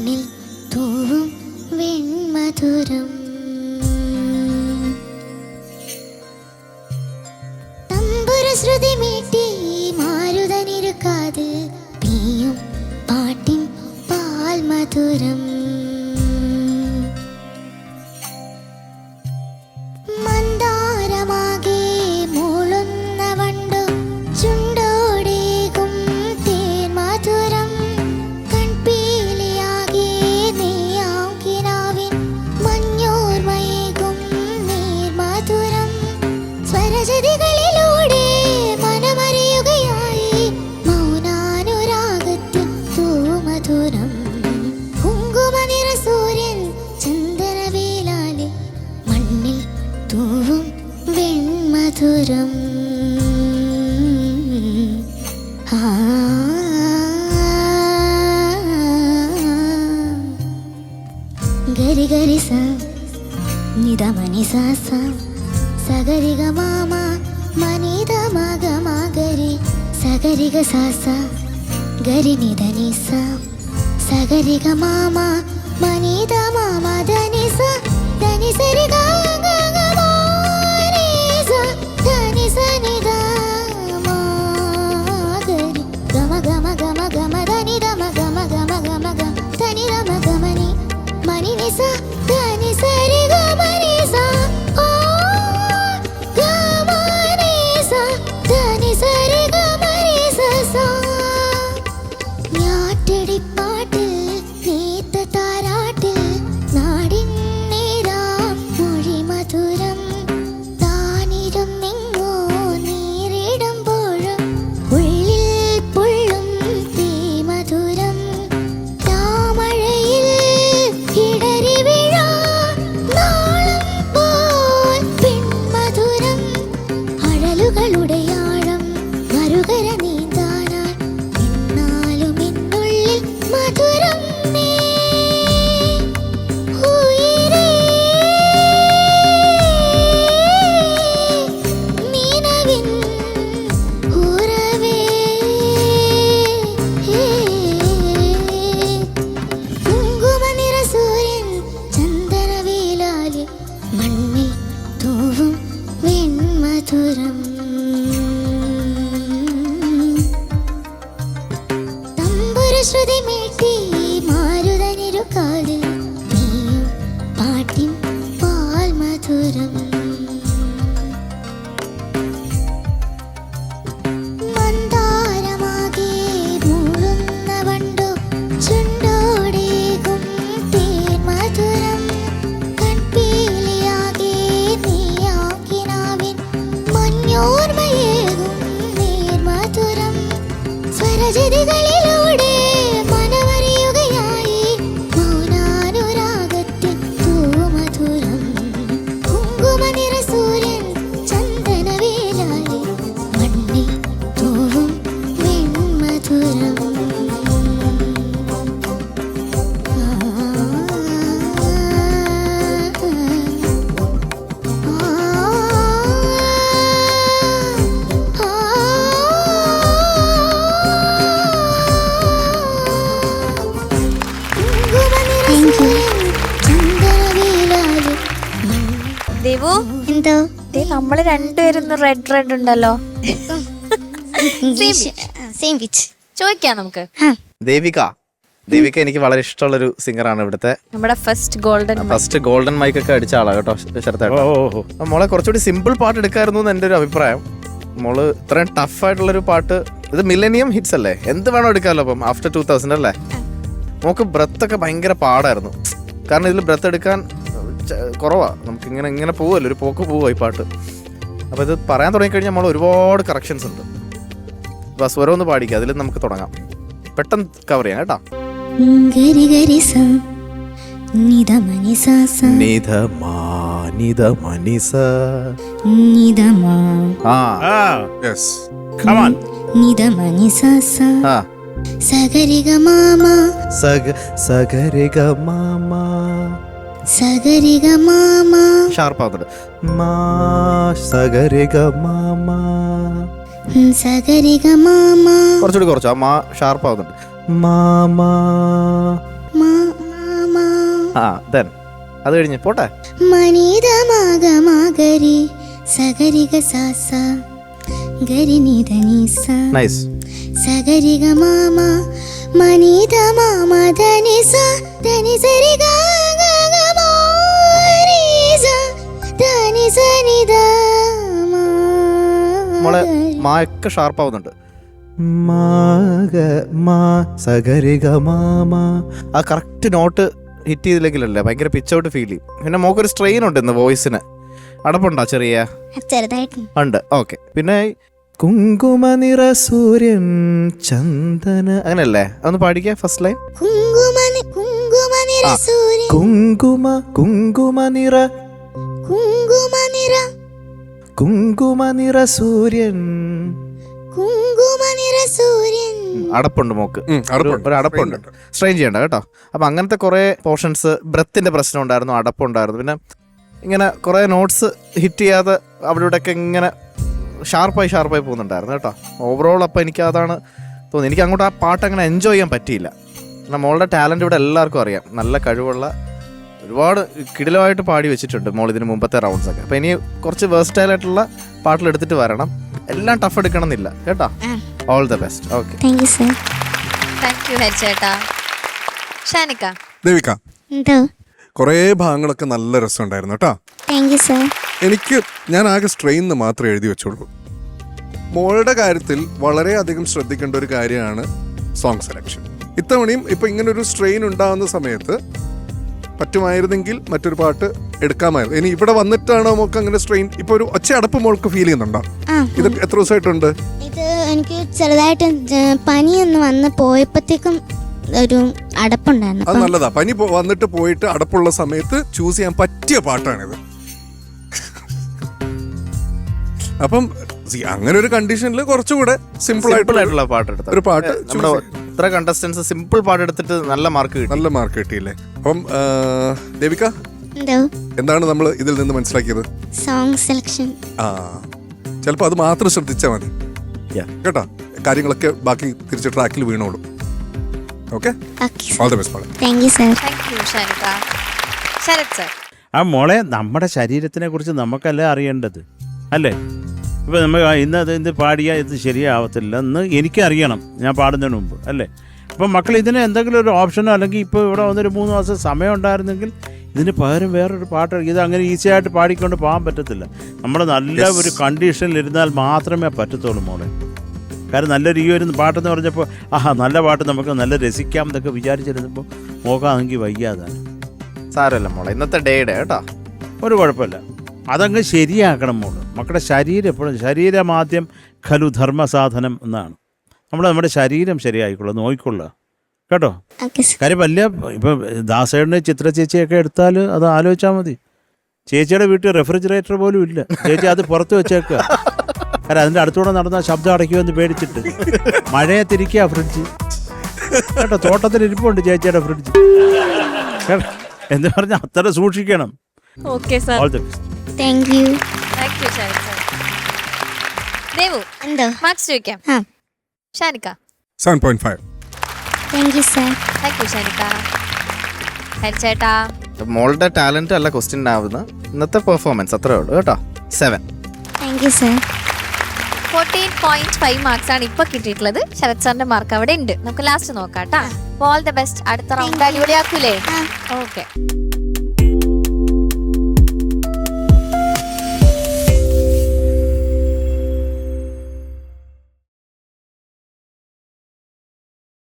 മണ്ണിൽ തൂവും വെൺമധുരം. തമ്പുരശ്രുതി മീട്ടി മാരുതനിരുക്കാത് പെയ്യും പാട്ടിൻ പാൽമധുരം. സ്വരജതികളിലൂടെ മനമറിയുകയായി മൗനാനുരാഗത്തിൽ തൂമധുരം. കുങ്കുമനിറ സൂര്യൻ ചന്ദനവേലാലെ മണ്ണിൽ തൂവും വെൺമധുരം. ഗരി ഗരി സ നിദമനി സ സ സഗരിഗ മാമ മനിദ മഗ മഗരി സഗരിഗ സാസ ഗരി നിദനി സ സഗരിഗ മാമ മനിദ മാമ ധനി സ ധനി സരി ഗ ഗ ഗ മാരി സ ധനി സ നിദ മഗരി ഗമ ഗമ ഗമ ഗമ ധനി ദമ ഗമ ഗമ ഗമ ഗമ ധനി ദമ ഗമനി മനി നി സ ധനി സരി ഗ മനി സ ഞാറ്റടിപ്പാട്ടിൽ നേത്ത താരാട്ടിൽ നാടിൻ നേരാം മൊഴി മധുരം. താനിരുന്നെങ്ങോ നേരിടുമ്പോഴും ഉള്ളിൽ പൊള്ളും തീ മധുരം. താമഴയിൽ ഇടറി വീഴാൻ നാളം പോൽ പെൺമധുരം. അഴലുകളുടെ ആഴം മറുകര നീന്താനായി എന്നാലും എന്നുള്ളിൽ മധുരം നീ ഉയിരേ നിനവിൻ ഉറവേ. കുങ്കുമനിറ സൂര്യൻ ചന്ദനവേലാലെ മണ്ണിൽ തൂവും വെൺമധുരം. ശ്രുതി മീട്ടി മാരുതനിരുക്കാട് പെയ്യും പാട്ടിൻ പാൽമധുരം. മന്ദാരമാകെ മൂളുന്ന വണ്ടു ചുണ്ടോടേകും തേൻ മധുരം. കൺപീലിയാകെ നീയാക്കിനാവിൻ മഞ്ഞോർമയേകും നീർമധുരം. സ്വരജതികളിലൂടെ മനമറിയുകയായി മൗനാനുരാഗത്തിൽ തൂമധുരം. കുങ്കുമനിറ സൂര്യൻ ചന്ദനവേലാലെ മണ്ണിൽ തൂവും വെൺമധുരം. ദേവു, എന്തോ നമ്മള് രണ്ടുപേരും റെഡ് റെഡ് ഉണ്ടല്ലോ. സെയിം പിച്ച് ചോദിക്കാം നമുക്ക്. ദേവിക എനിക്ക് വളരെ ഇഷ്ടമുള്ളൊരു സിംഗറാണ്. ഇവിടുത്തെ നമ്മുടെ ഫസ്റ്റ് ഗോൾഡൻ മൈക്ക് ഒക്കെ അടിച്ച ആളാ കേട്ടോ ശരത്തേട്ടാ. മോളെ കുറച്ചുകൂടി സിമ്പിൾ പാട്ട് എടുക്കായിരുന്നു എന്ന് എൻ്റെ ഒരു അഭിപ്രായം. മോള് ഇത്രയും ടഫ് ആയിട്ടുള്ളൊരു പാട്ട്, ഇത് മില്ലേനിയം ഹിറ്റ്സ് അല്ലേ, എന്ത് വേണോ എടുക്കാമല്ലോ. അപ്പം ആഫ്റ്റർ 2000 അല്ലേ. നമുക്ക് ബ്രത്ത് ഒക്കെ ഭയങ്കര പാടായിരുന്നു. കാരണം ഇതിൽ ബ്രത്ത് എടുക്കാൻ കുറവാ. നമുക്ക് ഇങ്ങനെ പോവല്ലോ, ഒരു പോക്ക് പോവാ ഈ പാട്ട്. അപ്പോൾ ഇത് പറയാൻ തുടങ്ങിക്കഴിഞ്ഞാൽ നമ്മൾ ഒരുപാട് കറക്ഷൻസ് ഉണ്ട്. അപ്പോൾ സ്വരം ഒന്ന് പാടിക്കുക, അതിൽ നമുക്ക് തുടങ്ങാം. പെട്ടെന്ന് കവർ ചെയ്യാം കേട്ടോ. ഗരി ഗരി സ നിദമനി സ സ നിദമാ നിദമനി സ നിദമാ യെസ് കം ഓൺ നിദമനി സ സ സഗരിഗ മാമ സഗരിഗ മാമ സഗരിഗ മാമ ഷാർപ്പാവുന്നുണ്ട്. മാ സഗരിഗ മാമ സഗരിഗ മാമ കുറച്ചുകൂടി കുറച്ചാ. മാ ഷാർപ്പാവുന്നുണ്ട്. മാമ ആ ദെൻ അത് കഴിഞ്ഞ് പോട്ടെ. മനിതമാഗമാഗരി സഗരിഗ സാസ ഗരിനിധ നീസ നൈസ്. സഗരിഗ മാമ മനിത മാമ ധനിസ ധനിസരി ഗാഗമാരീസ ധനിസനിധ മോളെ മായൊക്കെ ഷാർപ്പാവുന്നുണ്ട്. ആ കറക്റ്റ് നോട്ട് ഹിറ്റ് ചെയ്തില്ലെങ്കിലല്ലേ ഭയങ്കര പിച്ച് ഔട്ട് ഫീൽ ചെയ്യും. പിന്നെ മോക്കൊരു സ്ട്രെയിൻ ഉണ്ട് ഇന്ന് വോയിസിന്. അടപ്പുണ്ടോ ചെറിയ? ചെറുതായിട്ട് ഉണ്ട്. ഓക്കെ. പിന്നെ കുങ്കുമ നിറ സൂര്യൻ ചന്ദന അങ്ങനല്ലേ? അതൊന്ന് പാടിക്കാ ഫസ്റ്റ് ലൈൻ. കുങ്കുമ നിറ സൂര്യൻ കുങ്കുമ കുങ്കുമ നിറ കുങ്കുമ നിറ കുങ്കുമ നിറ സൂര്യൻ കുങ്കുമ നിറ സൂര്യൻ. അടപ്പുണ്ട് മോക്ക്, ഒരു അടപ്പുണ്ട്. സ്ട്രെയിൻ ചെയ്യണ്ട കേട്ടോ. അപ്പം അങ്ങനത്തെ കുറേ പോർഷൻസ്, ബ്രെത്തിന്റെ പ്രശ്നം ഉണ്ടായിരുന്നു, അടപ്പുണ്ടായിരുന്നു. പിന്നെ ഇങ്ങനെ കുറേ നോട്ട്സ് ഹിറ്റ് ചെയ്യാതെ അവിടെ ഇവിടെയൊക്കെ ഇങ്ങനെ ഷാർപ്പായി പോകുന്നുണ്ടായിരുന്നു കേട്ടോ. ഓവറോൾ അപ്പം എനിക്ക് അതാണ് തോന്നി. എനിക്ക് അങ്ങോട്ട് ആ പാട്ട് അങ്ങനെ എൻജോയ് ചെയ്യാൻ പറ്റിയില്ല. കാരണം മോളുടെ ടാലൻറ്റ് ഇവിടെ എല്ലാവർക്കും അറിയാം. നല്ല കഴിവുള്ള ഒരുപാട് കിടിലമായിട്ട് പാടി വെച്ചിട്ടുണ്ട് മോൾ ഇതിന് മുമ്പത്തെ റൗണ്ട്സൊക്കെ. അപ്പം ഇനി കുറച്ച് വേഴ്സ്റ്റൈലായിട്ടുള്ള പാട്ടിൽ എടുത്തിട്ട് വരണം. എല്ലാം ടഫ് എടുക്കണം എന്നില്ല കേട്ടോ. All the best. Okay, thank you sir. Thank you ഹരിച്ചേട്ടാ. ഷാനിക്ക. ദേവിക, എന്തോ കുറേ ഭാഗങ്ങളൊക്കെ നല്ല രസമുണ്ടായിരുന്നു കേട്ടോ. Thank you sir. ഞാൻ ആകെ സ്ട്രെയിൻ എന്ന് മാത്രമേ എഴുതി വെച്ചോളൂ. മോളുടെ കാര്യത്തിൽ വളരെയധികം ശ്രദ്ധിക്കേണ്ട ഒരു കാര്യമാണ് സോങ് സെലക്ഷൻ. ഇത്തവണയും ഇപ്പൊ ഇങ്ങനൊരു സ്ട്രെയിൻ ഉണ്ടാകുന്ന സമയത്ത് പറ്റുമായിരുന്നെങ്കിൽ മറ്റൊരു പാട്ട് എടുക്കാമായിരുന്നു. ഇനി ഇവിടെ വന്നിട്ടാണോ മോൾക്ക് അങ്ങനെ സ്ട്രെയിൻ? ഇപ്പൊ ഒരു ഒച്ച അടപ്പ് മോൾക്ക് ഫീൽ ചെയ്യുന്നുണ്ടോ? ഇത് എത്ര ദിവസമായിട്ടുണ്ട്? ഇത് എനിക്ക് ചെറുതായിട്ട് പനി ഒന്ന് വന്ന് പോയപ്പോഴത്തേക്കും ഒരു അടപ്പുണ്ടായിരുന്നു. അത് നല്ലതാ. പനി വന്നിട്ട് പോയിട്ട് അടപ്പുള്ള സമയത്ത് ചൂസ് ചെയ്യാൻ പറ്റിയ പാട്ടാണിത്. അപ്പം അങ്ങനെ ഒരു കണ്ടീഷനിൽ കുറച്ചുകൂടെ സിമ്പിൾ ആയിട്ടുള്ള പാട്ട് എടുത്ത ഒരു പാട്ട്. ഇത്ര കണ്ടസ്റ്റൻസ് സിമ്പിൾ പാട്ട് എടുത്തിട്ട് നല്ല മാർക്ക് കിട്ടിയില്ലേ? അപ്പം ദേവിക, എന്തോ എന്താണ് നമ്മൾ ഇതിൽ നിന്ന് മനസ്സിലാക്കിയത്? Song selection. ചിലപ്പോൾ അത് മാത്രം ശ്രദ്ധിച്ചാൽ മതി കേട്ടോ. കാര്യങ്ങളൊക്കെ ബാക്കി തിരിച്ച് ട്രാക്കിൽ വീണോളൂ. Okay, all the best. Thank you sir. Thank you ഷാനിക്ക. ശരത് സർ. ആ മോളെ, നമ്മുടെ ശരീരത്തിനെ കുറിച്ച് നമുക്കല്ലേ അറിയേണ്ടത് അല്ലേ? ഇപ്പോൾ നമ്മൾ ഇത് പാടിയാൽ ഇത് ശരിയാവത്തില്ല എന്ന് എനിക്കറിയണം ഞാൻ പാടുന്നതിന് മുമ്പ് അല്ലേ? അപ്പം മക്കൾ ഇതിന് എന്തെങ്കിലും ഒരു ഓപ്ഷനോ അല്ലെങ്കിൽ ഇപ്പോൾ ഇവിടെ വന്നൊരു 3 മാസം സമയം ഉണ്ടായിരുന്നെങ്കിൽ ഇതിന് പകരം വേറൊരു പാട്ട്, ഇത് അങ്ങനെ ഈസി ആയിട്ട് പാടിക്കൊണ്ട് പോകാൻ പറ്റത്തില്ല. നമ്മൾ നല്ല ഒരു കണ്ടീഷനിൽ ഇരുന്നാൽ മാത്രമേ പറ്റത്തുള്ളൂ മോളെ. കാരണം നല്ലൊരു ഈ ഒരു പാട്ടെന്ന് പറഞ്ഞപ്പോൾ നല്ല പാട്ട് നമുക്ക് നല്ല രസിക്കാം എന്നൊക്കെ വിചാരിച്ചിരുന്നപ്പോൾ നോക്കാമെങ്കിൽ വയ്യാതാണ്. സാരമല്ല മോളെ, ഇന്നത്തെ ഡേയുടെ കേട്ടോ, ഒരു കുഴപ്പമില്ല. അതങ്ങ് ശരിയാക്കണം മോള്. മക്കളുടെ ശരീരം എപ്പോഴും ശരീരമാദ്യം ഖലു ധർമ്മസാധനം എന്നാണ്. നമ്മുടെ ശരീരം ശരിയായിക്കൊള്ളുക, നോക്കിക്കൊള്ളുക കേട്ടോ. കാര്യം വലിയ ഇപ്പം ദാസേടിനെ ചിത്ര ചേച്ചിയൊക്കെ എടുത്താൽ അത് ആലോചിച്ചാൽ മതി. ചേച്ചിയുടെ വീട്ടിൽ റെഫ്രിജറേറ്റർ പോലും ഇല്ല. ചേച്ചി അത് പുറത്ത് വെച്ചേക്കുക. കാരണം അതിൻ്റെ അടുത്തൂടെ നടന്ന ശബ്ദം അടയ്ക്കുമെന്ന് പേടിച്ചിട്ട് മഴയത്തിരിക്കുക ഫ്രിഡ്ജ് കേട്ടോ. തോട്ടത്തിലിരിപ്പുണ്ട് ചേച്ചിയുടെ ഫ്രിഡ്ജ് എന്ന് പറഞ്ഞാൽ അത്ര സൂക്ഷിക്കണം. Okay sir. All the best. Thank you. Thank you Sarath sir. Devu, എന്തോ മാർക്സ് ചോദിക്കാം. ഷാനിക്ക. 7.5. Thank you sir. Thank you ഷാനിക്ക. ഹരിച്ചേട്ടാ. മോളുടെ ടാലന്റ് അല്ല ക്വസ്റ്റ്യൻ ആവുന്ന ഇന്നത്തെ പെർഫോമൻസ് അത്രേ ഉള്ളൂ കേട്ടോ. 7. Thank you sir. 14.5 മാർക്സ് ആണ് ഇപ്പൊ കിട്ടിയിട്ടുള്ളത്. ശരത് സാറിന്റെ മാർക്ക് അവിടെ ഉണ്ട്. നമുക്ക് ലാസ്റ്റ് നോക്കാം കേട്ടാ. All the best. അടുത്ത റൗണ്ട് അടിപൊളിയാക്കൂലേ? ഓക്കെ.